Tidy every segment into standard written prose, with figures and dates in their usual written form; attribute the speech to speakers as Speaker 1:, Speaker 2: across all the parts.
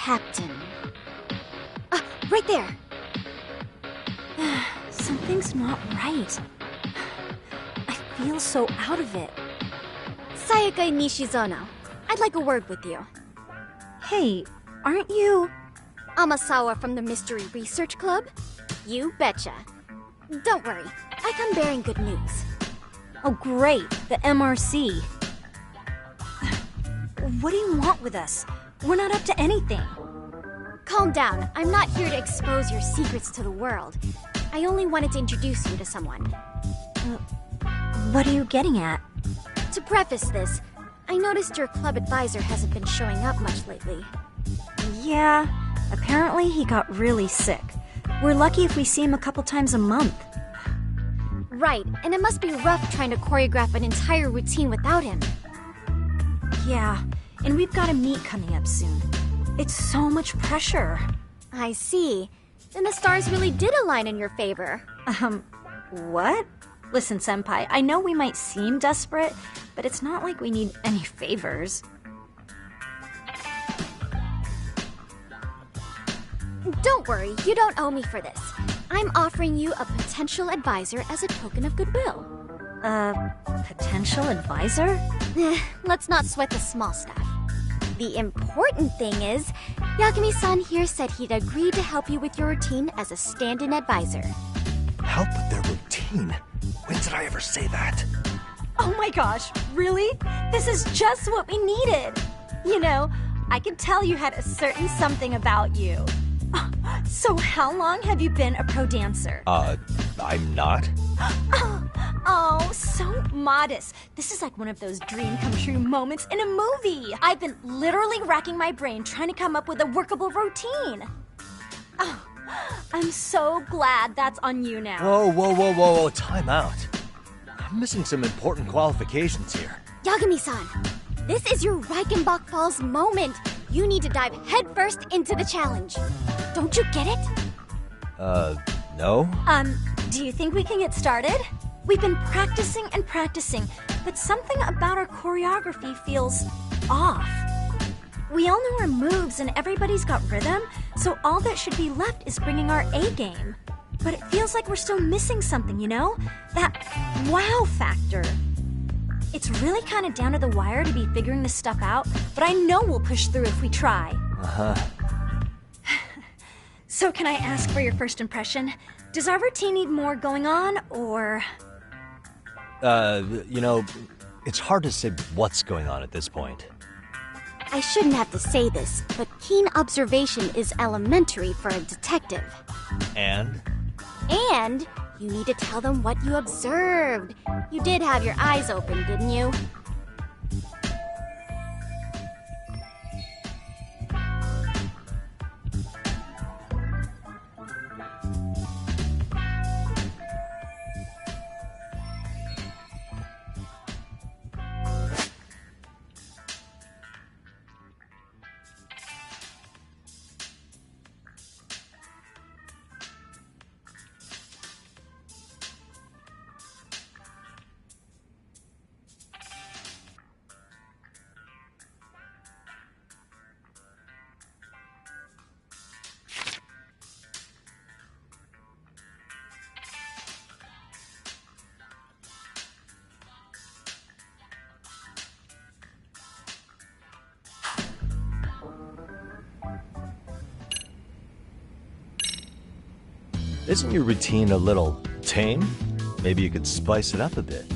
Speaker 1: Captain. Right there.
Speaker 2: Something's not right. I feel so out of it.
Speaker 1: Sayaka Nishizono, I'd like a word with you.
Speaker 2: Hey, aren't you...
Speaker 1: Amasawa from the Mystery Research Club? You betcha. Don't worry, I come bearing good news.
Speaker 2: Oh great, the MRC. What do you want with us? We're not up to anything.
Speaker 1: Calm down, I'm not here to expose your secrets to the world. I only wanted to introduce you to someone.
Speaker 2: What are you getting at?
Speaker 1: To preface this, I noticed your club advisor hasn't been showing up much lately.
Speaker 2: Yeah, apparently he got really sick. We're lucky if we see him a couple times a month.
Speaker 1: Right, and it must be rough trying to choreograph an entire routine without him.
Speaker 2: Yeah, and we've got a meet coming up soon. It's so much pressure.
Speaker 1: I see. Then the stars really did align in your favor.
Speaker 2: What? Listen, Senpai, I know we might seem desperate, but it's not like we need any favors.
Speaker 1: Don't worry, you don't owe me for this. I'm offering you a potential advisor as a token of goodwill.
Speaker 2: Potential advisor?
Speaker 1: Let's not sweat the small stuff. The important thing is, Yagami-san here said he'd agree to help you with your routine as a stand-in advisor.
Speaker 3: Help with their routine? When did I ever say that?
Speaker 2: Oh my gosh, really? This is just what we needed! You know, I could tell you had a certain something about you. So how long have you been a pro dancer?
Speaker 3: I'm not.
Speaker 2: Oh, so modest. This is like one of those dream-come-true moments in a movie. I've been literally racking my brain trying to come up with a workable routine. Oh, I'm so glad that's on you now.
Speaker 3: Whoa, time out. I'm missing some important qualifications here.
Speaker 1: Yagami-san, this is your Reichenbach Falls moment. You need to dive headfirst into the challenge. Don't you get it?
Speaker 3: No?
Speaker 2: Do you think we can get started? We've been practicing and practicing, but something about our choreography feels off. We all know our moves and everybody's got rhythm, so all that should be left is bringing our A game. But it feels like we're still missing something, you know? That wow factor. It's really kind of down to the wire to be figuring this stuff out, but I know we'll push through if we try.
Speaker 3: Uh-huh.
Speaker 2: So can I ask for your first impression? Does our routine need more going on, or...?
Speaker 3: You know, it's hard to say what's going on at this point.
Speaker 1: I shouldn't have to say this, but keen observation is elementary for a detective.
Speaker 3: And?
Speaker 1: And you need to tell them what you observed. You did have your eyes open, didn't you?
Speaker 3: Isn't your routine a little tame? Maybe you could spice it up a bit.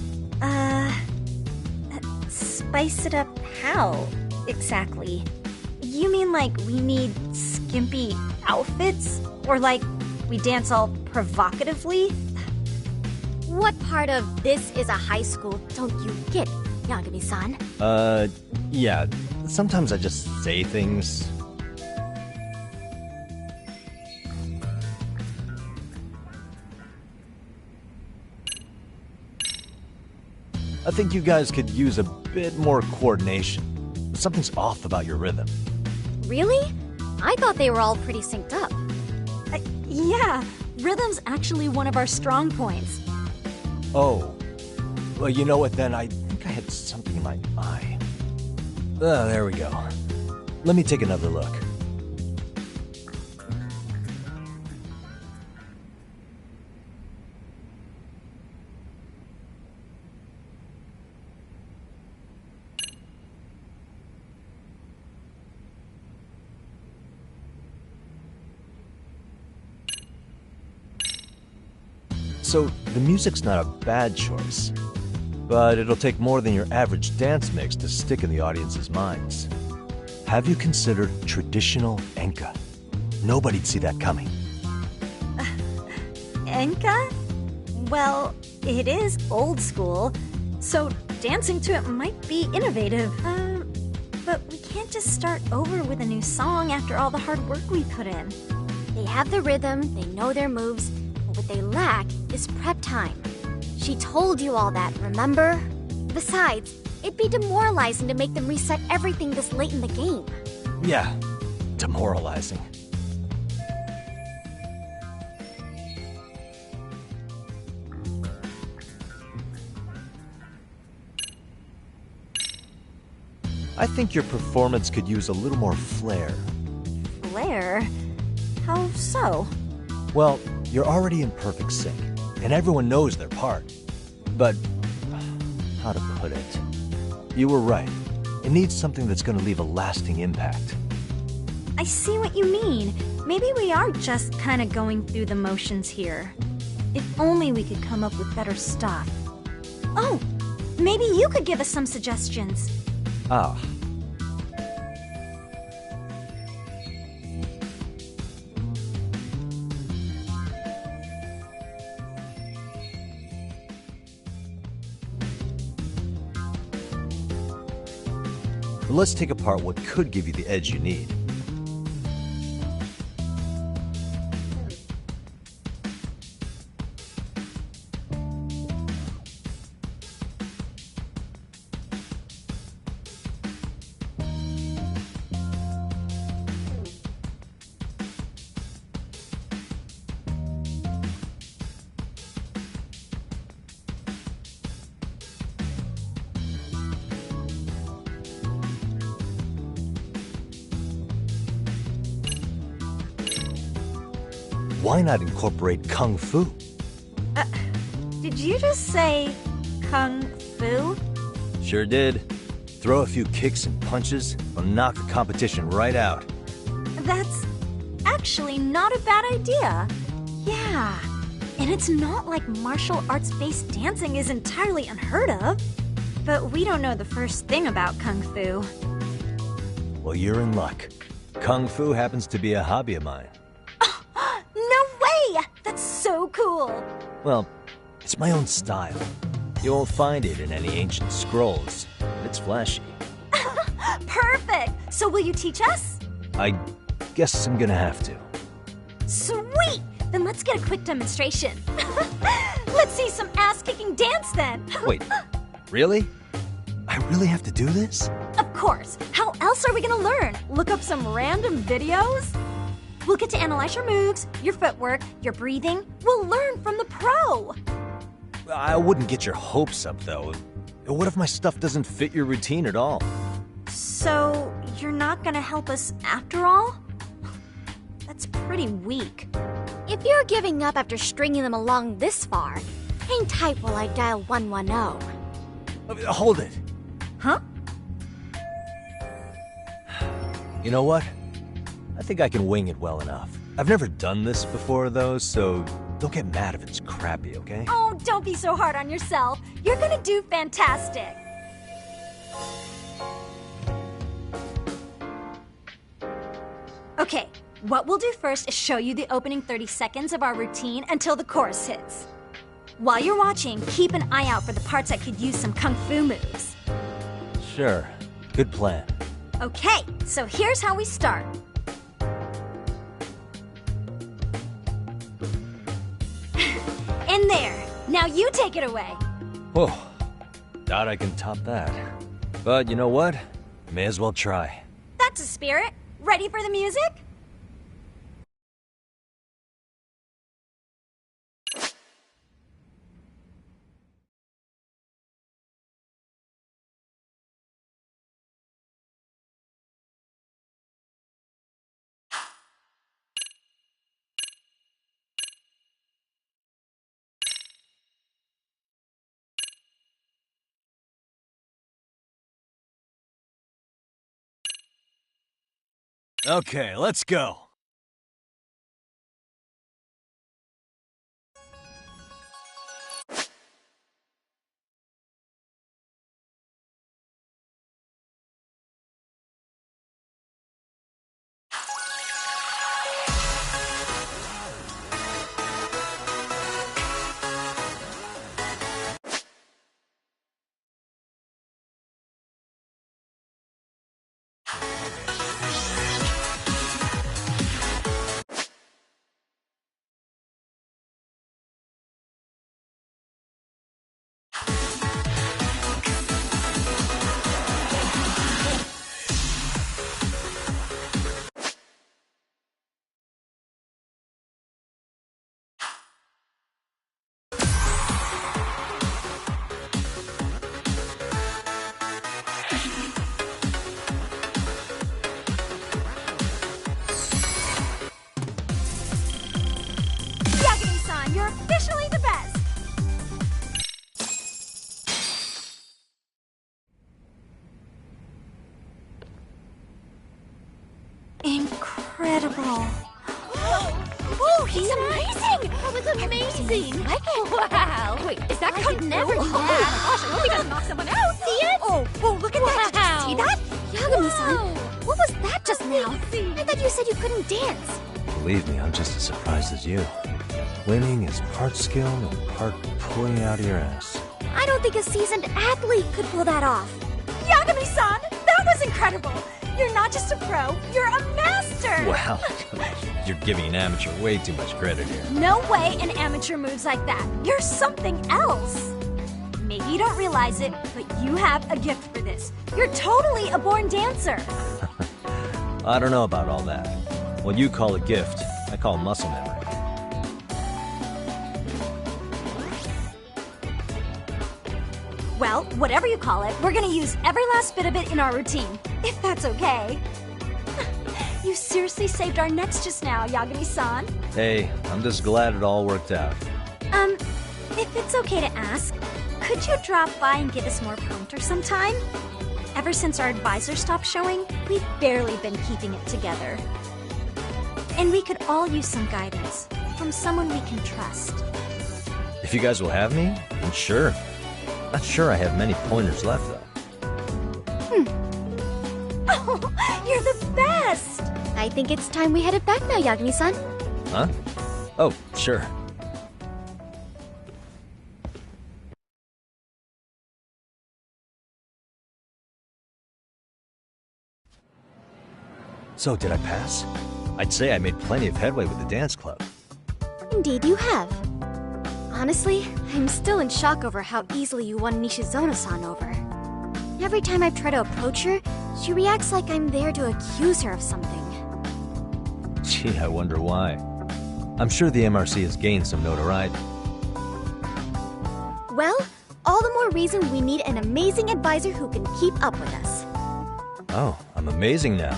Speaker 2: Spice it up how, exactly? You mean like we need skimpy outfits? Or like we dance all provocatively?
Speaker 1: What part of this is a high school don't you get, Yagami-san?
Speaker 3: Yeah. Sometimes I just say things. I think you guys could use a bit more coordination. Something's off about your rhythm.
Speaker 1: Really? I thought they were all pretty synced up.
Speaker 2: Yeah, rhythm's actually one of our strong points.
Speaker 3: Oh. Well, you know what then? I think I had something in my eye. There we go. Let me take another look. So, the music's not a bad choice. But it'll take more than your average dance mix to stick in the audience's minds. Have you considered traditional enka? Nobody'd see that coming.
Speaker 2: Enka? Well, it is old school, so dancing to it might be innovative. But we can't just start over with a new song after all the hard work we put in.
Speaker 1: They have the rhythm, they know their moves, but what they lack is prep time. She told you all that, remember? Besides, it'd be demoralizing to make them reset everything this late in the game.
Speaker 3: Yeah, demoralizing. I think your performance could use a little more flair.
Speaker 2: Flair? How so?
Speaker 3: Well, you're already in perfect sync, and everyone knows their part. But, how to put it? You were right. It needs something that's gonna leave a lasting impact.
Speaker 2: I see what you mean. Maybe we are just kind of going through the motions here. If only we could come up with better stuff. Oh, maybe you could give us some suggestions.
Speaker 3: Ah. Let's take apart what could give you the edge you need. Why not incorporate Kung Fu?
Speaker 2: Did you just say Kung Fu?
Speaker 3: Sure did. Throw a few kicks and punches, will knock the competition right out.
Speaker 2: That's actually not a bad idea. Yeah, and it's not like martial arts-based dancing is entirely unheard of. But we don't know the first thing about Kung Fu.
Speaker 3: Well, you're in luck. Kung Fu happens to be a hobby of mine.
Speaker 2: No way! That's so cool!
Speaker 3: Well, it's my own style. You won't find it in any ancient scrolls. It's flashy.
Speaker 2: Perfect! So will you teach us?
Speaker 3: I guess I'm gonna have to.
Speaker 2: Sweet! Then let's get a quick demonstration. Let's see some ass-kicking dance then!
Speaker 3: Wait, really? I really have to do this?
Speaker 2: Of course! How else are we gonna learn? Look up some random videos? We'll get to analyze your moves, your footwork, your breathing. We'll learn from the pro!
Speaker 3: I wouldn't get your hopes up, though. What if my stuff doesn't fit your routine at all?
Speaker 2: So, you're not gonna help us after all? That's pretty weak.
Speaker 1: If you're giving up after stringing them along this far, hang tight while I dial 110.
Speaker 3: Hold it.
Speaker 2: Huh?
Speaker 3: You know what? I think I can wing it well enough. I've never done this before, though, so don't get mad if it's crappy, okay?
Speaker 2: Oh, don't be so hard on yourself. You're gonna do fantastic. Okay, what we'll do first is show you the opening 30 seconds of our routine until the chorus hits. While you're watching, keep an eye out for the parts that could use some kung fu moves.
Speaker 3: Sure. Good plan.
Speaker 2: Okay, so here's how we start. In there. Now you take it away.
Speaker 3: Whoa. Doubt I can top that. But you know what? May as well try.
Speaker 2: That's a spirit. Ready for the music?
Speaker 3: Okay, let's go.
Speaker 2: incredible.
Speaker 1: Oh, he's amazing! That was amazing! Wow! Wait, is that
Speaker 2: I could never do that.
Speaker 1: Gosh, I hope he doesn't knock someone out! See it?
Speaker 2: Oh, look at that! Did you see that?
Speaker 1: Yagami-san, what was that just now? I thought you said you couldn't dance.
Speaker 3: Believe me, I'm just as surprised as you. Winning is part skill and part pulling it out of your ass.
Speaker 1: I don't think a seasoned athlete could pull that off.
Speaker 2: Yagami-san, that was incredible! You're not just a pro, you're a master!
Speaker 3: Wow, you're giving an amateur way too much credit here.
Speaker 2: No way an amateur moves like that. You're something else. Maybe you don't realize it, but you have a gift for this. You're totally a born dancer.
Speaker 3: I don't know about all that. What you call a gift, I call muscle memory.
Speaker 2: Well, whatever you call it, we're gonna use every last bit of it in our routine, if that's okay. You seriously saved our necks just now, Yagami-san.
Speaker 3: Hey, I'm just glad it all worked out.
Speaker 2: If it's okay to ask, could you drop by and give us more pointers sometime? Ever since our advisor stopped showing, we've barely been keeping it together. And we could all use some guidance from someone we can trust.
Speaker 3: If you guys will have me, then sure. Not sure I have many pointers left, though.
Speaker 2: Oh, you're the best!
Speaker 1: I think it's time we headed back now, Yagami-san.
Speaker 3: Huh? Oh, sure. So, did I pass? I'd say I made plenty of headway with the dance club.
Speaker 1: Indeed you have. Honestly, I'm still in shock over how easily you won Nishizono-san over. Every time I try to approach her, she reacts like I'm there to accuse her of something.
Speaker 3: Gee, I wonder why. I'm sure the MRC has gained some notoriety.
Speaker 1: Well, all the more reason we need an amazing advisor who can keep up with us.
Speaker 3: Oh, I'm amazing now.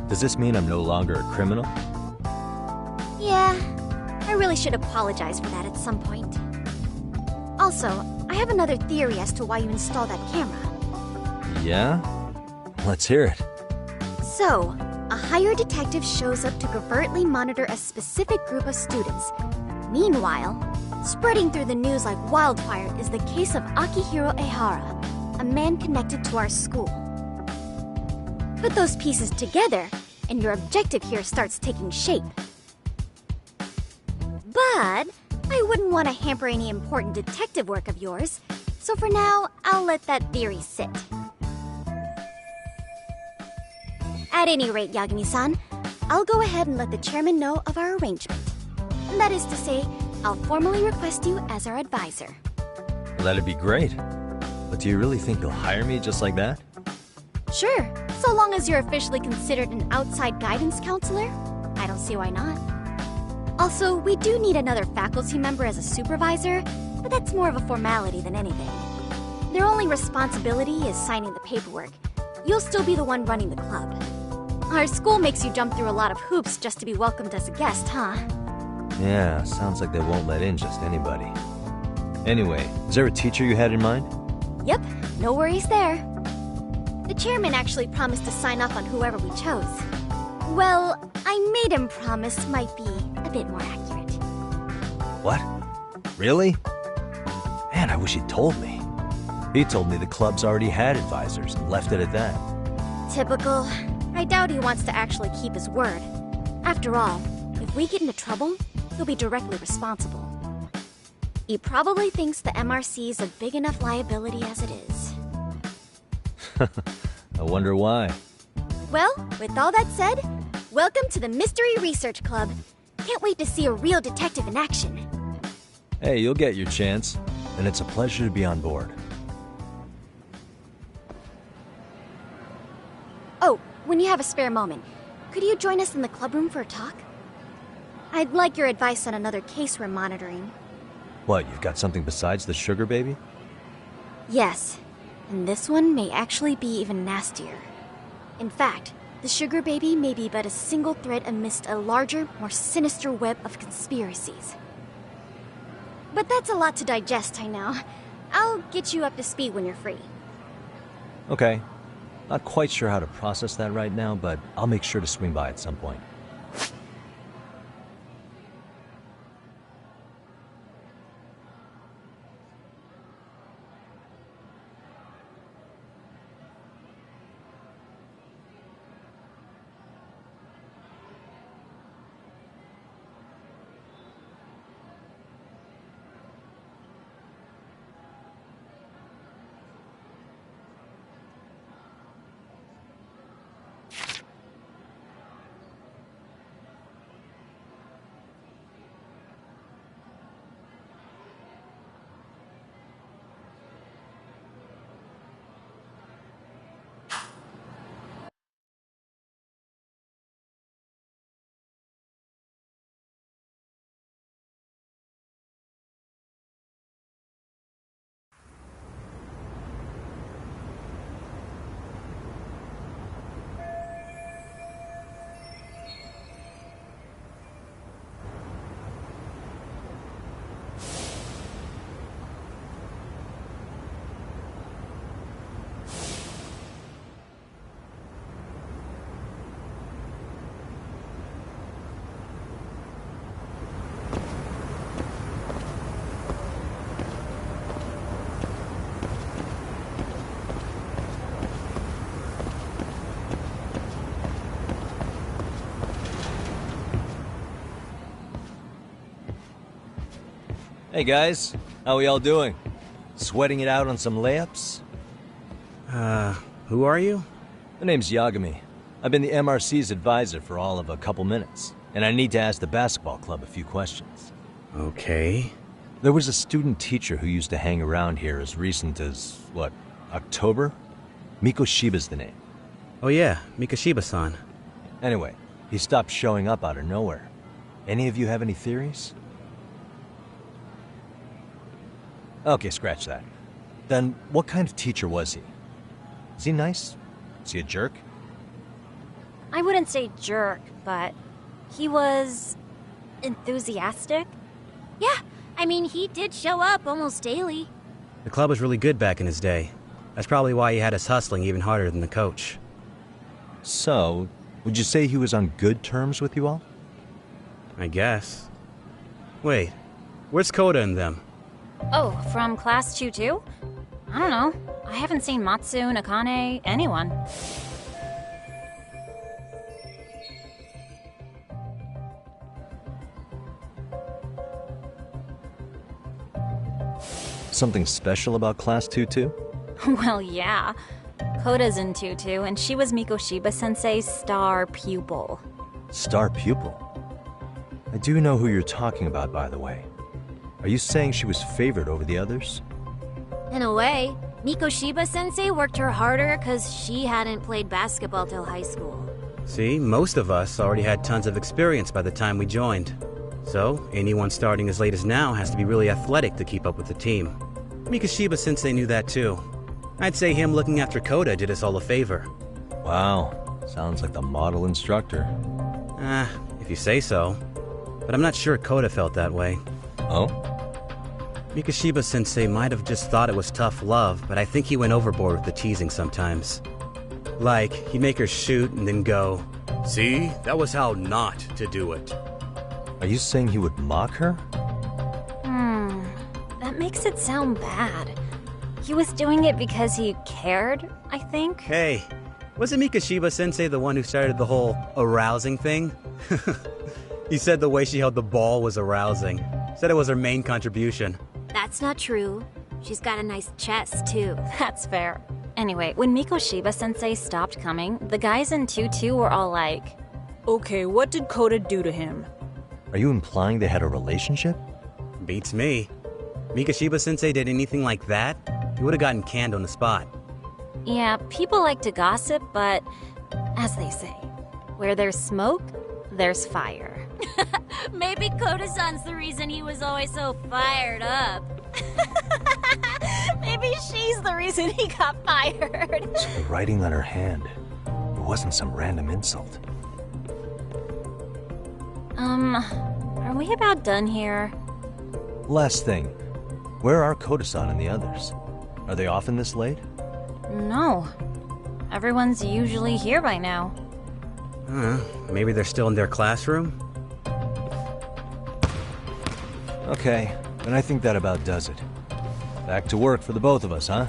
Speaker 3: Does this mean I'm no longer a criminal?
Speaker 1: Yeah, I really should apologize for that at some point. Also, I have another theory as to why you installed that camera.
Speaker 3: Yeah? Let's hear it.
Speaker 1: So, a hired detective shows up to covertly monitor a specific group of students. Meanwhile, spreading through the news like wildfire is the case of Akihiro Ehara, a man connected to our school. Put those pieces together, and your objective here starts taking shape. But I wouldn't want to hamper any important detective work of yours, so for now, I'll let that theory sit. At any rate, Yagami-san, I'll go ahead and let the chairman know of our arrangement. That is to say, I'll formally request you as our advisor.
Speaker 3: Well, that'd be great. But do you really think you'll hire me just like that?
Speaker 1: Sure, so long as you're officially considered an outside guidance counselor, I don't see why not. Also, we do need another faculty member as a supervisor, but that's more of a formality than anything. Their only responsibility is signing the paperwork. You'll still be the one running the club. Our school makes you jump through a lot of hoops just to be welcomed as a guest, huh?
Speaker 3: Yeah, sounds like they won't let in just anybody. Anyway, is there a teacher you had in mind?
Speaker 1: Yep, no worries there. The chairman actually promised to sign off on whoever we chose. Well, I made him promise might be a bit more accurate.
Speaker 3: What? Really? Man, I wish he'd told me. He told me the club's already had advisors and left it at that.
Speaker 1: Typical. I doubt he wants to actually keep his word. After all, if we get into trouble, he'll be directly responsible. He probably thinks the MRC is a big enough liability as it is.
Speaker 3: I wonder why.
Speaker 1: Well, with all that said, welcome to the Mystery Research Club. Can't wait to see a real detective in action.
Speaker 3: Hey, you'll get your chance, and it's a pleasure to be on board.
Speaker 1: Oh, when you have a spare moment, could you join us in the club room for a talk? I'd like your advice on another case we're monitoring.
Speaker 3: What, you've got something besides the sugar baby?
Speaker 1: Yes, and this one may actually be even nastier. In fact, the sugar baby may be but a single thread amidst a larger, more sinister web of conspiracies. But that's a lot to digest, I know. I'll get you up to speed when you're free.
Speaker 3: Okay. Not quite sure how to process that right now, but I'll make sure to swing by at some point. Hey guys, how we all doing? Sweating it out on some layups?
Speaker 4: Who are you?
Speaker 3: My name's Yagami. I've been the MRC's advisor for all of a couple minutes, and I need to ask the basketball club a few questions.
Speaker 4: Okay.
Speaker 3: There was a student teacher who used to hang around here as recent as, what, October? Mikoshiba's the name.
Speaker 4: Oh yeah, Mikoshiba-san.
Speaker 3: Anyway, he stopped showing up out of nowhere. Any of you have any theories? Okay, scratch that. Then, what kind of teacher was he? Is he nice? Is he a jerk?
Speaker 2: I wouldn't say jerk, but he was enthusiastic.
Speaker 1: Yeah, I mean, he did show up almost daily.
Speaker 4: The club was really good back in his day. That's probably why he had us hustling even harder than the coach.
Speaker 3: So, would you say he was on good terms with you all?
Speaker 4: I guess. Wait, where's Koda and them?
Speaker 2: Oh, from class Ch.2? I don't know. I haven't seen Matsu, Nakane, anyone.
Speaker 3: Something special about Class 2-2?
Speaker 2: Well, yeah. Koda's in Ch.2, and she was Mikoshiba-sensei's star pupil.
Speaker 3: Star pupil? I do know who you're talking about, by the way. Are you saying she was favored over the others?
Speaker 1: In a way, Mikoshiba-sensei worked her harder because she hadn't played basketball till high school.
Speaker 4: See, most of us already had tons of experience by the time we joined. So, anyone starting as late as now has to be really athletic to keep up with the team. Mikoshiba-sensei knew that too. I'd say him looking after Koda did us all a favor.
Speaker 3: Wow, sounds like the model instructor.
Speaker 4: If you say so. But I'm not sure Koda felt that way.
Speaker 3: Oh?
Speaker 4: Mikoshiba-sensei might have just thought it was tough love, but I think he went overboard with the teasing sometimes. Like, he'd make her shoot and then go, "See, that was how not to do it."
Speaker 3: Are you saying he would mock her?
Speaker 2: That makes it sound bad. He was doing it because he cared, I think.
Speaker 4: Hey, wasn't Mikoshiba-sensei the one who started the whole arousing thing? He said the way she held the ball was arousing. Said it was her main contribution.
Speaker 1: That's not true. She's got a nice chest, too.
Speaker 2: That's fair. Anyway, when Mikoshiba-sensei stopped coming, the guys in Ch.2 were all like,
Speaker 5: Okay, what did Koda do to him?
Speaker 3: Are you implying they had a relationship?
Speaker 4: Beats me. Mikoshiba-sensei did anything like that, he would have gotten canned on the spot.
Speaker 2: yeah, people like to gossip, but as they say, where there's smoke, there's fire.
Speaker 1: Maybe Koda-san's the reason he was always so fired up.
Speaker 2: Maybe she's the reason he got fired.
Speaker 3: So the writing on her hand. It wasn't some random insult.
Speaker 2: Are we about done here?
Speaker 3: Last thing. Where are Koda-san and the others? Are they often this late?
Speaker 2: No. Everyone's usually here by now.
Speaker 4: Maybe they're still in their classroom?
Speaker 3: Okay, then I think that about does it. Back to work for the both of us, huh?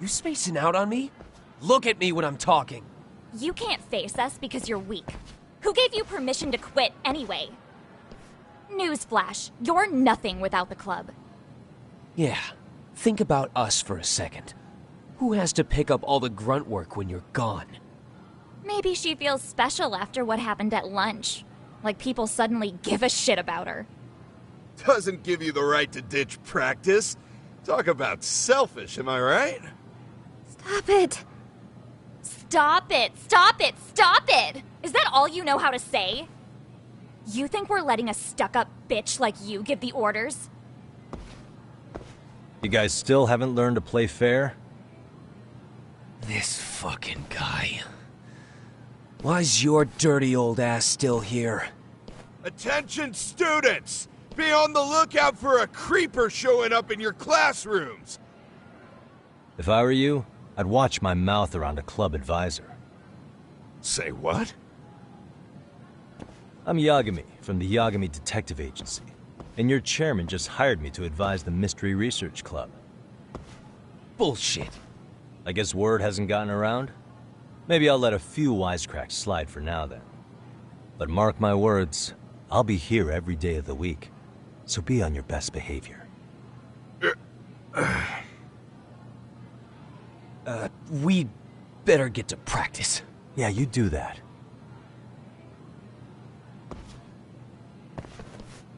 Speaker 6: You spacing out on me? Look at me when I'm talking.
Speaker 7: You can't face us because you're weak. Who gave you permission to quit anyway? Newsflash, you're nothing without the club.
Speaker 6: Yeah, think about us for a second. Who has to pick up all the grunt work when you're gone?
Speaker 7: Maybe she feels special after what happened at lunch. Like people suddenly give a shit about her.
Speaker 8: Doesn't give you the right to ditch practice. Talk about selfish, am I right?
Speaker 1: Stop it.
Speaker 7: Stop it! Stop it! Stop it! Is that all you know how to say? You think we're letting a stuck-up bitch like you give the orders?
Speaker 3: You guys still haven't learned to play fair?
Speaker 6: This fucking guy. Why's your dirty old ass still here?
Speaker 8: Attention students! Be on the lookout for a creeper showing up in your classrooms!
Speaker 3: If I were you, I'd watch my mouth around a club advisor.
Speaker 8: Say what?
Speaker 3: I'm Yagami, from the Yagami Detective Agency, and your chairman just hired me to advise the Mystery Research Club.
Speaker 6: Bullshit.
Speaker 3: I guess word hasn't gotten around? Maybe I'll let a few wisecracks slide for now then. But mark my words, I'll be here every day of the week, so be on your best behavior.
Speaker 6: We better get to practice.
Speaker 3: Yeah, you do that.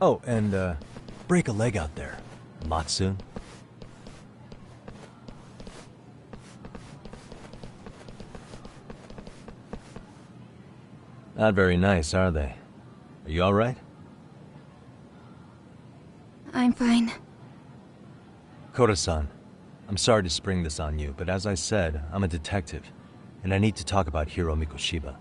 Speaker 3: Oh, and, break a leg out there, Matsu. Not very nice, are they? Are you alright?
Speaker 1: I'm fine.
Speaker 3: Koda-san, I'm sorry to spring this on you, but as I said, I'm a detective, and I need to talk about Hiro Mikoshiba.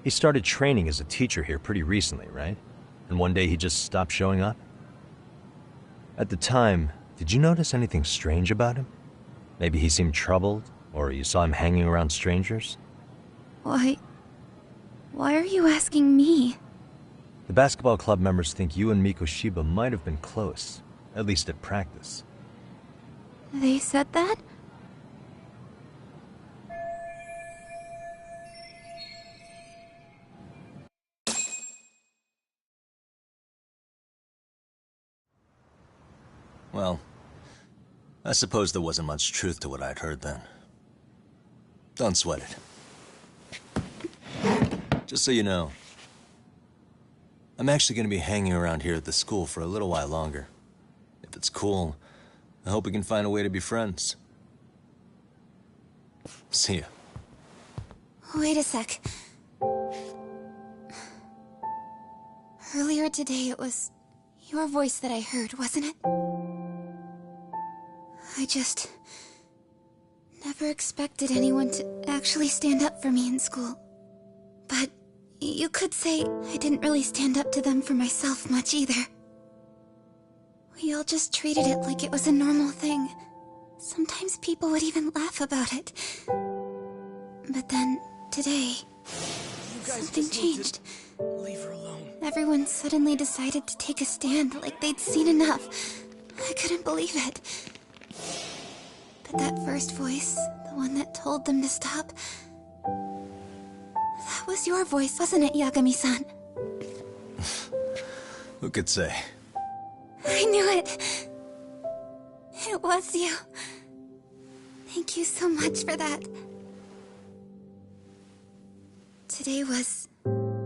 Speaker 3: He started training as a teacher here pretty recently, right? And one day he just stopped showing up? At the time, did you notice anything strange about him? Maybe he seemed troubled, or you saw him hanging around strangers?
Speaker 1: Why are you asking me?
Speaker 3: The basketball club members think you and Mikoshiba might have been close, at least at practice.
Speaker 1: They said that?
Speaker 3: Well, I suppose there wasn't much truth to what I'd heard then. Don't sweat it. Just so you know, I'm actually going to be hanging around here at the school for a little while longer. If it's cool, I hope we can find a way to be friends. See ya.
Speaker 1: Wait a sec. Earlier today, it was your voice that I heard, wasn't it? I just never expected anyone to actually stand up for me in school. But you could say I didn't really stand up to them for myself much either. We all just treated it like it was a normal thing. Sometimes people would even laugh about it. But then, today, something changed.
Speaker 6: Leave her alone.
Speaker 1: Everyone suddenly decided to take a stand like they'd seen enough. I couldn't believe it. But that first voice, the one that told them to stop, that was your voice, wasn't it, Yagami-san?
Speaker 3: Who could say?
Speaker 1: I knew it. It was you. Thank you so much for that. Today was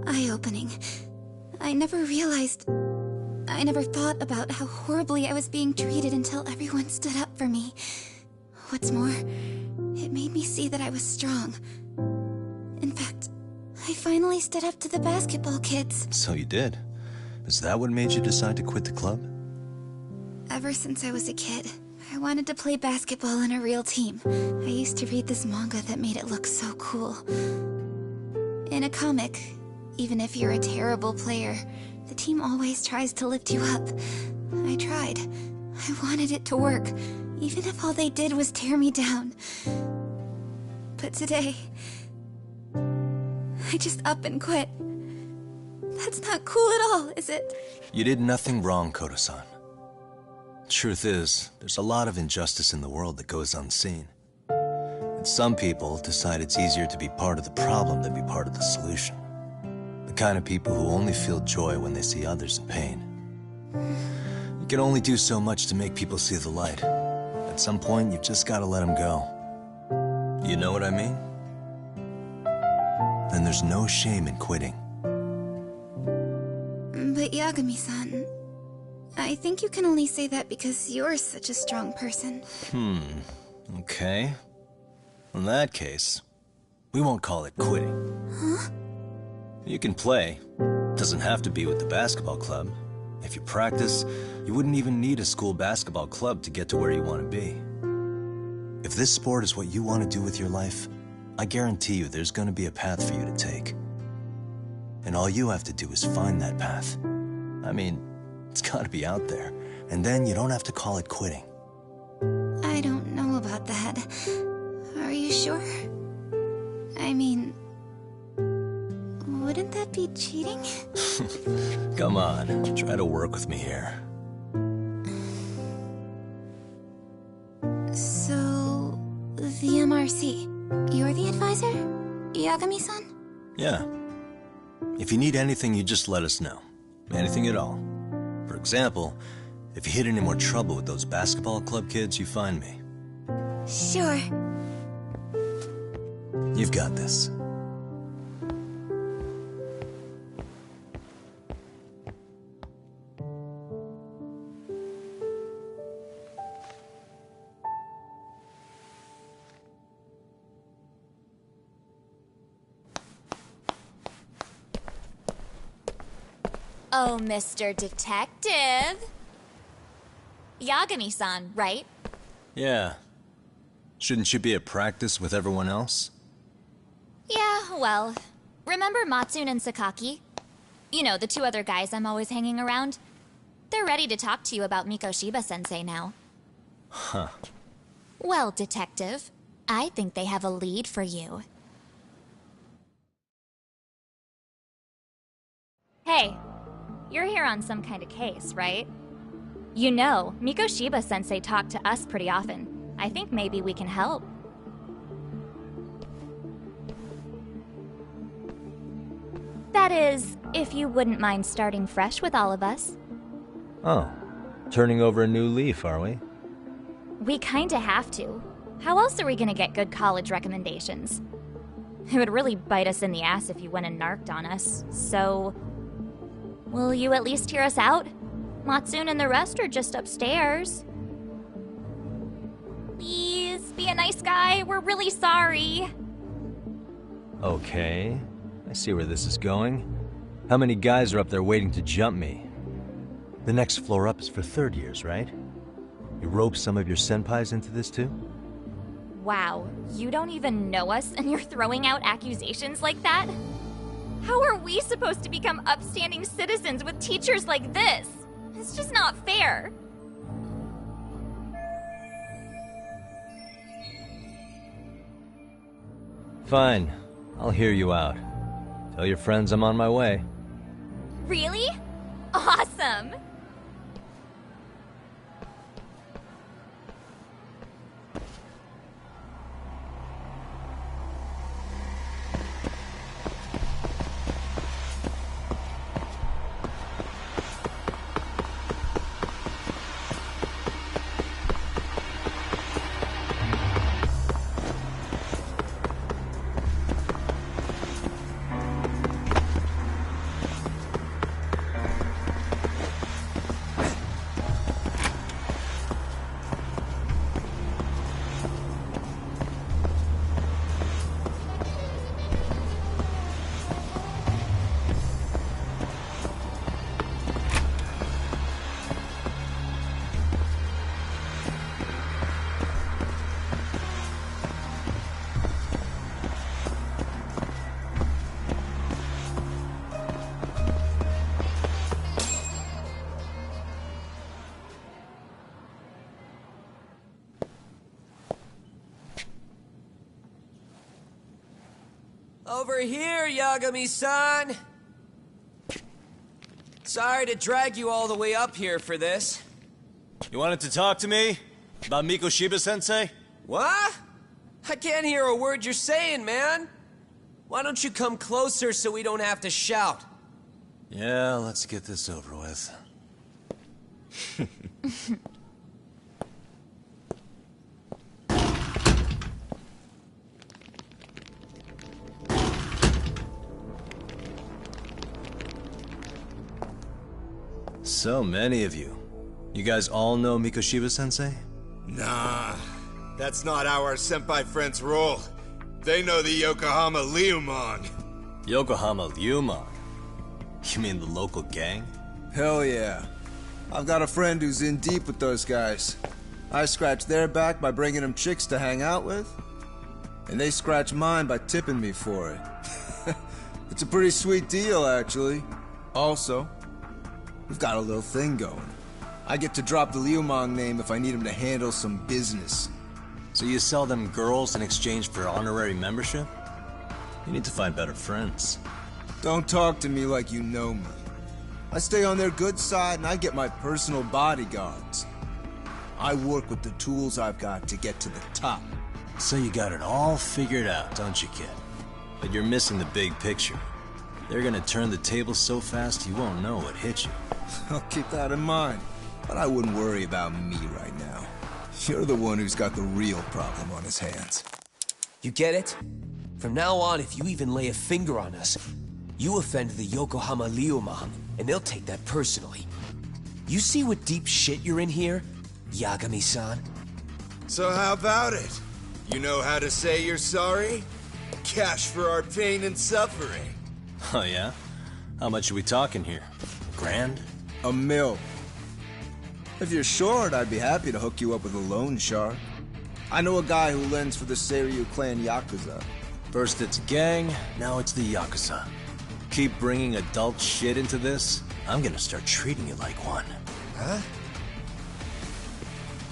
Speaker 1: eye-opening. I never thought about how horribly I was being treated until everyone stood up for me. What's more, it made me see that I was strong. In fact, I finally stood up to the basketball kids.
Speaker 3: So you did. Is that what made you decide to quit the club?
Speaker 1: Ever since I was a kid, I wanted to play basketball in a real team. I used to read this manga that made it look so cool. In a comic, even if you're a terrible player, the team always tries to lift you up. I tried. I wanted it to work, even if all they did was tear me down. But today, I just up and quit. That's not cool at all, is it?
Speaker 3: You did nothing wrong, Koda-san. Truth is, there's a lot of injustice in the world that goes unseen. And some people decide it's easier to be part of the problem than be part of the solution. The kind of people who only feel joy when they see others in pain. You can only do so much to make people see the light. At some point, you've just got to let them go. You know what I mean? Then there's no shame in quitting.
Speaker 9: But Yagami-san, I think you can only say that because you're such a strong person.
Speaker 3: Okay. In that case, we won't call it quitting.
Speaker 9: Huh?
Speaker 3: You can play. Doesn't have to be with the basketball club. If you practice, you wouldn't even need a school basketball club to get to where you want to be. If this sport is what you want to do with your life, I guarantee you there's going to be a path for you to take. And all you have to do is find that path. I mean, it's got to be out there. And then you don't have to call it quitting.
Speaker 9: I don't know about that. Are you sure? I mean, wouldn't that be cheating?
Speaker 3: Come on, try to work with me here.
Speaker 9: So, the MRC, you're the advisor? Yagami-san?
Speaker 3: Yeah. If you need anything, you just let us know. Anything at all. For example, if you hit any more trouble with those basketball club kids, you find me.
Speaker 9: Sure.
Speaker 3: You've got this.
Speaker 7: Oh, Mr. Detective. Yagami-san, right?
Speaker 3: Yeah. Shouldn't you be at practice with everyone else?
Speaker 7: Yeah, well, remember Matsune and Sakaki? You know, the two other guys I'm always hanging around? They're ready to talk to you about Mikoshiba-sensei now.
Speaker 3: Huh.
Speaker 7: Well, Detective, I think they have a lead for you. Hey, you're here on some kind of case, right? You know, Mikoshiba-sensei talked to us pretty often. I think maybe we can help. That is, if you wouldn't mind starting fresh with all of us.
Speaker 3: Oh. Turning over a new leaf, are we?
Speaker 7: We kinda have to. How else are we gonna get good college recommendations? It would really bite us in the ass if you went and narked on us, so... Will you at least hear us out? Matsune and the rest are just upstairs. Please, be a nice guy. We're really sorry.
Speaker 3: Okay. I see where this is going. How many guys are up there waiting to jump me? The next floor up is for third years, right? You rope some of your senpais into this too?
Speaker 7: Wow, you don't even know us and you're throwing out accusations like that? How are we supposed to become upstanding citizens with teachers like this? It's just not fair.
Speaker 3: Fine. I'll hear you out. Tell your friends I'm on my way.
Speaker 7: Really? Awesome!
Speaker 10: Over here, Yagami-san! Sorry to drag you all the way up here for this.
Speaker 3: You wanted to talk to me? About Mikoshiba-sensei?
Speaker 10: What? I can't hear a word you're saying, man! Why don't you come closer so we don't have to shout?
Speaker 3: Yeah, let's get this over with. So many of you. You guys all know Mikoshiba-sensei?
Speaker 8: Nah, that's not how our senpai friends roll. They know the Yokohama Liumang.
Speaker 3: Yokohama Liumang? You mean the local gang?
Speaker 11: Hell yeah. I've got a friend who's in deep with those guys. I scratch their back by bringing them chicks to hang out with, and they scratch mine by tipping me for it. It's a pretty sweet deal, actually. Also, we've got a little thing going. I get to drop the Liumang name if I need him to handle some business.
Speaker 3: So you sell them girls in exchange for honorary membership? You need to find better friends.
Speaker 11: Don't talk to me like you know me. I stay on their good side and I get my personal bodyguards. I work with the tools I've got to get to the top.
Speaker 3: So you got it all figured out, don't you, kid? But you're missing the big picture. They're gonna turn the tables so fast you won't know what hit you.
Speaker 11: I'll keep that in mind. But I wouldn't worry about me right now. You're the one who's got the real problem on his hands.
Speaker 10: You get it? From now on, if you even lay a finger on us, you offend the Yokohama Liumang, and they'll take that personally. You see what deep shit you're in here, Yagami-san?
Speaker 8: So how about it? You know how to say you're sorry? Cash for our pain and suffering.
Speaker 3: Oh yeah? How much are we talking here? Grand?
Speaker 11: $1 million. If you're short, I'd be happy to hook you up with a loan shark. I know a guy who lends for the Seiryu clan Yakuza.
Speaker 3: First it's gang, now it's the Yakuza. Keep bringing adult shit into this, I'm gonna start treating you like one.
Speaker 8: Huh?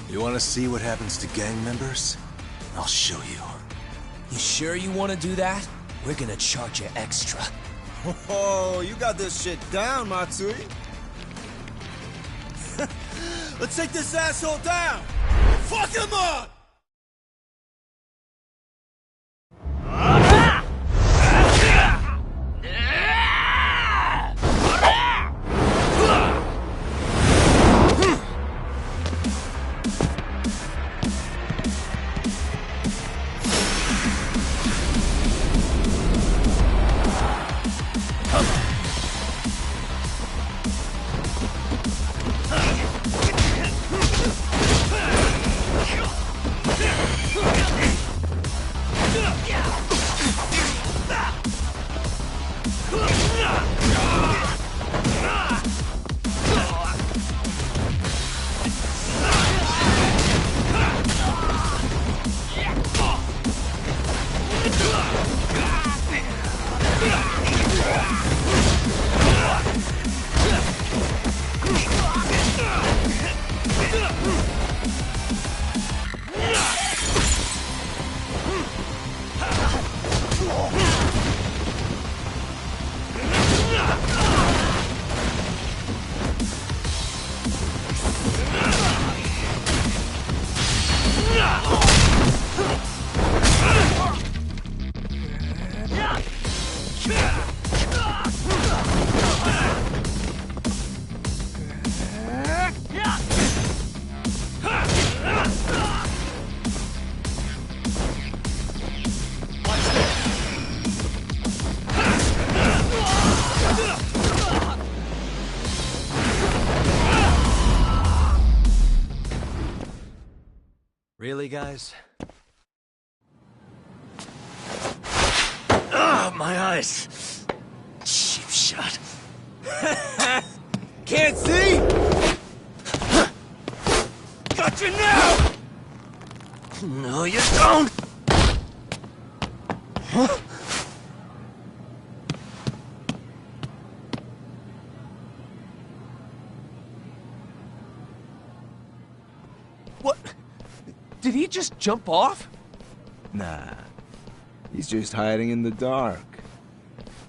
Speaker 3: You wanna see what happens to gang members? I'll show you.
Speaker 10: You sure you want to do that? We're gonna charge you extra.
Speaker 11: Oh, you got this shit down, Matsui. Let's take this asshole down! Fuck him up!
Speaker 3: Really, guys? Ah, my eyes! Cheap shot.
Speaker 8: Can't see? Got you now!
Speaker 3: No, you don't! Huh?
Speaker 6: What? Did he just jump off?
Speaker 11: Nah. He's just hiding in the dark.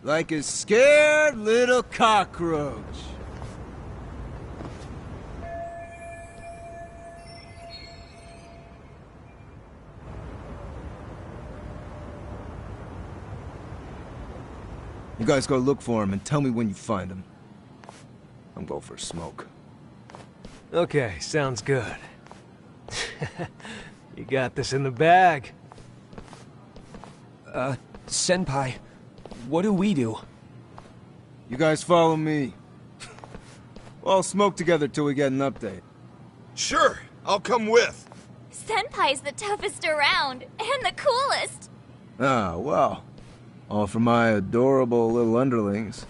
Speaker 11: Like a scared little cockroach. You guys go look for him and tell me when you find him. I'm going for a smoke.
Speaker 12: Okay, sounds good. You got this in the bag.
Speaker 6: Senpai, what do we do?
Speaker 11: You guys follow me. We'll all smoke together till we get an update.
Speaker 8: Sure, I'll come with.
Speaker 7: Senpai's the toughest around, and the coolest.
Speaker 11: Ah, well. All for my adorable little underlings.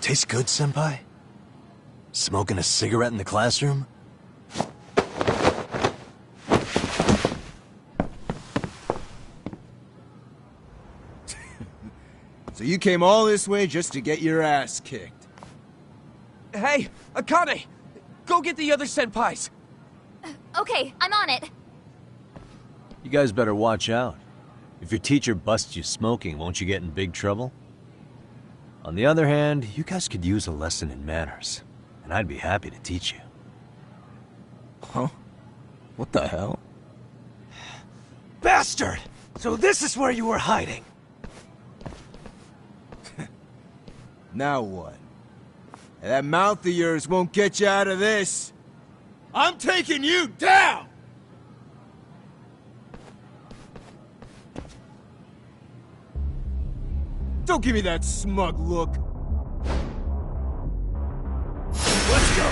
Speaker 3: Tastes good, Senpai? Smoking a cigarette in the classroom?
Speaker 11: So you came all this way just to get your ass kicked?
Speaker 6: Hey, Akane! Go get the other senpais!
Speaker 7: Okay, I'm on it.
Speaker 3: You guys better watch out. If your teacher busts you smoking, won't you get in big trouble? On the other hand, you guys could use a lesson in manners, and I'd be happy to teach you.
Speaker 11: Huh? What the hell?
Speaker 12: Bastard! So this is where you were hiding.
Speaker 11: Now what? That mouth of yours won't get you out of this.
Speaker 8: I'm taking you down!
Speaker 11: Don't give me that smug look.
Speaker 8: Let's go!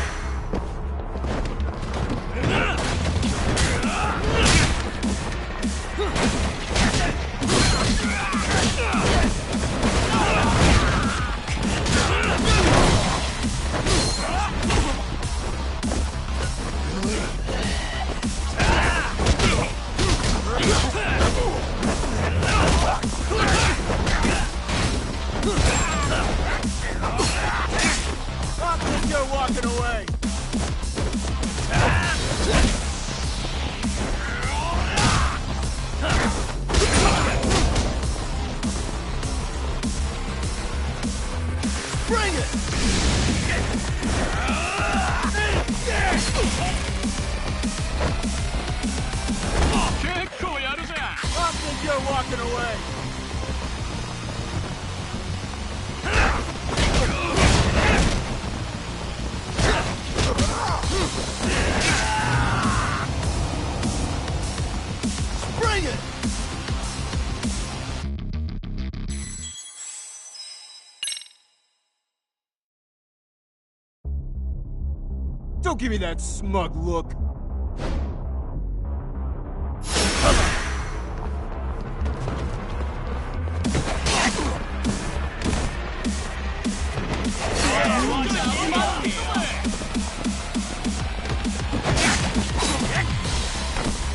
Speaker 8: Don't give me that smug look.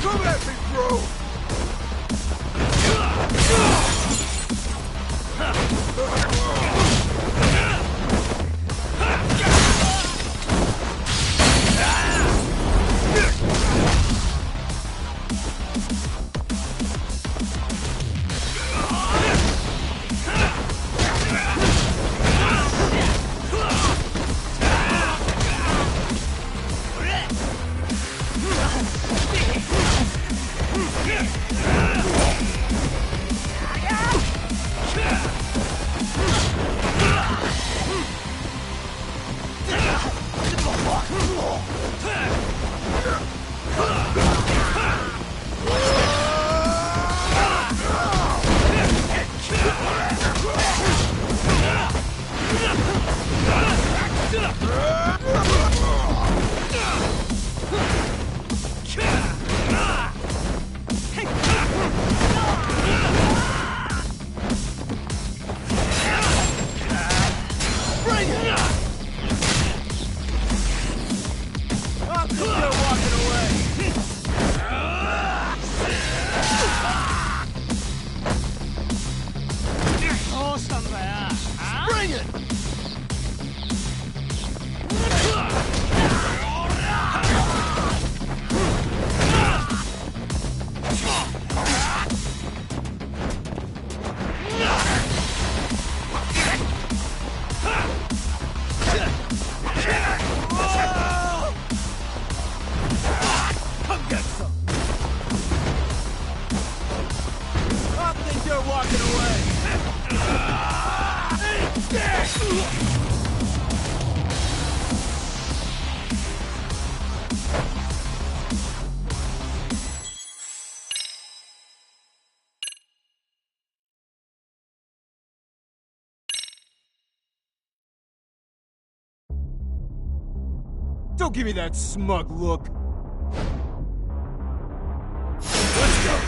Speaker 8: Come at me, bro! Don't give me that smug look. Let's go.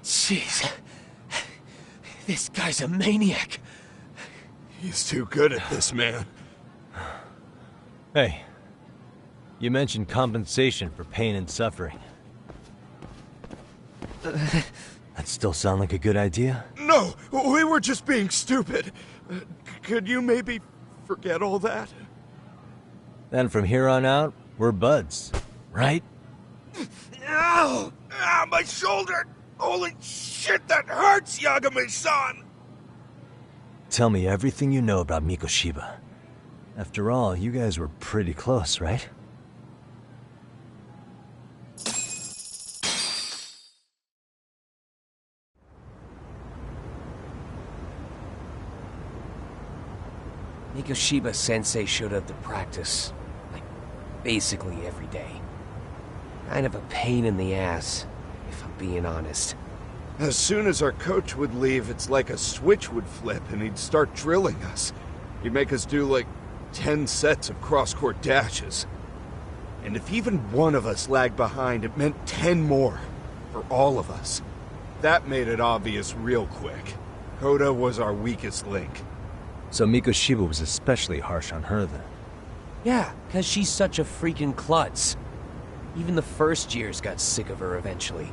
Speaker 3: Jeez. This guy's a maniac.
Speaker 8: He's too good at this, man.
Speaker 3: Hey, you mentioned compensation for pain and suffering. That still sound like a good idea?
Speaker 8: No, we were just being stupid. Could you maybe forget all that?
Speaker 3: Then from here on out, we're buds, right?
Speaker 8: Ow! Ah, my shoulder! Holy shit, that hurts, Yagami-san!
Speaker 3: Tell me everything you know about Mikoshiba. After all, you guys were pretty close, right?
Speaker 10: Mikoshiba-sensei showed up to practice, like, basically every day. Kind of a pain in the ass, if I'm being honest.
Speaker 8: As soon as our coach would leave, it's like a switch would flip and he'd start drilling us. He'd make us do like 10 sets of cross-court dashes. And if even one of us lagged behind, it meant 10 more. For all of us. That made it obvious real quick. Kota was our weakest link.
Speaker 3: So Mikoshiba was especially harsh on her then?
Speaker 10: Yeah, because she's such a freaking klutz. Even the first years got sick of her eventually.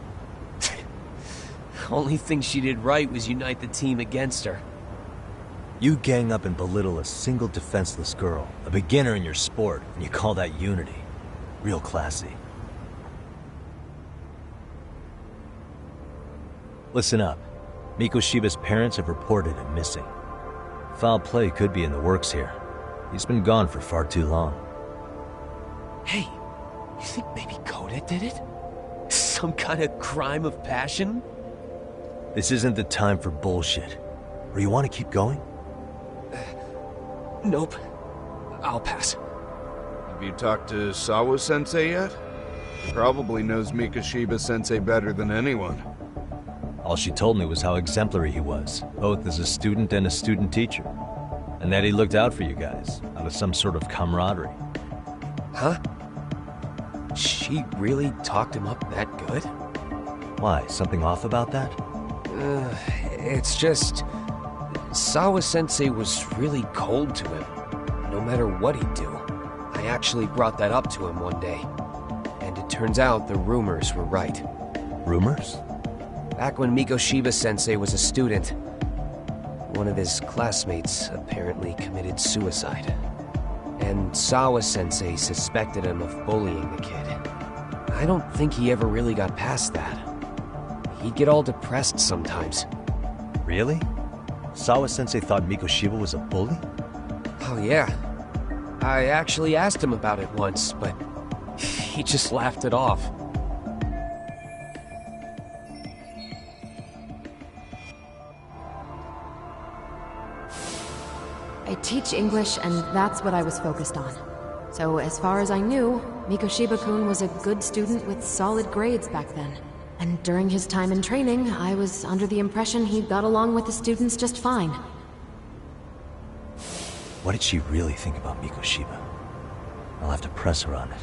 Speaker 10: Only thing she did right was unite the team against her.
Speaker 3: You gang up and belittle a single defenseless girl, a beginner in your sport, and you call that unity. Real classy. Listen up. Mikoshiba's parents have reported him missing. Foul play could be in the works here. He's been gone for far too long.
Speaker 10: Hey, you think maybe Kota did it? Some kind of crime of passion?
Speaker 3: This isn't the time for bullshit. Or you want to keep going?
Speaker 10: Nope. I'll pass.
Speaker 8: Have you talked to Sawa-sensei yet? He probably knows Mikoshiba-sensei better than anyone.
Speaker 3: All she told me was how exemplary he was, both as a student and a student teacher. And that he looked out for you guys, out of some sort of camaraderie.
Speaker 10: Huh? She really talked him up that good?
Speaker 3: Why, something off about that?
Speaker 10: It's just... Sawa-sensei was really cold to him, no matter what he'd do. I actually brought that up to him one day. And it turns out the rumors were right.
Speaker 3: Rumors?
Speaker 10: Back when Mikoshiba-sensei was a student, one of his classmates apparently committed suicide. And Sawa-sensei suspected him of bullying the kid. I don't think he ever really got past that. He'd get all depressed sometimes.
Speaker 3: Really? Sawa-sensei thought Mikoshiba was a bully?
Speaker 10: Oh yeah. I actually asked him about it once, but he just laughed it off.
Speaker 13: I teach English, and that's what I was focused on. So as far as I knew, Mikoshiba-kun was a good student with solid grades back then. And during his time in training, I was under the impression he got along with the students just fine.
Speaker 3: What did she really think about Mikoshiba? I'll have to press her on it.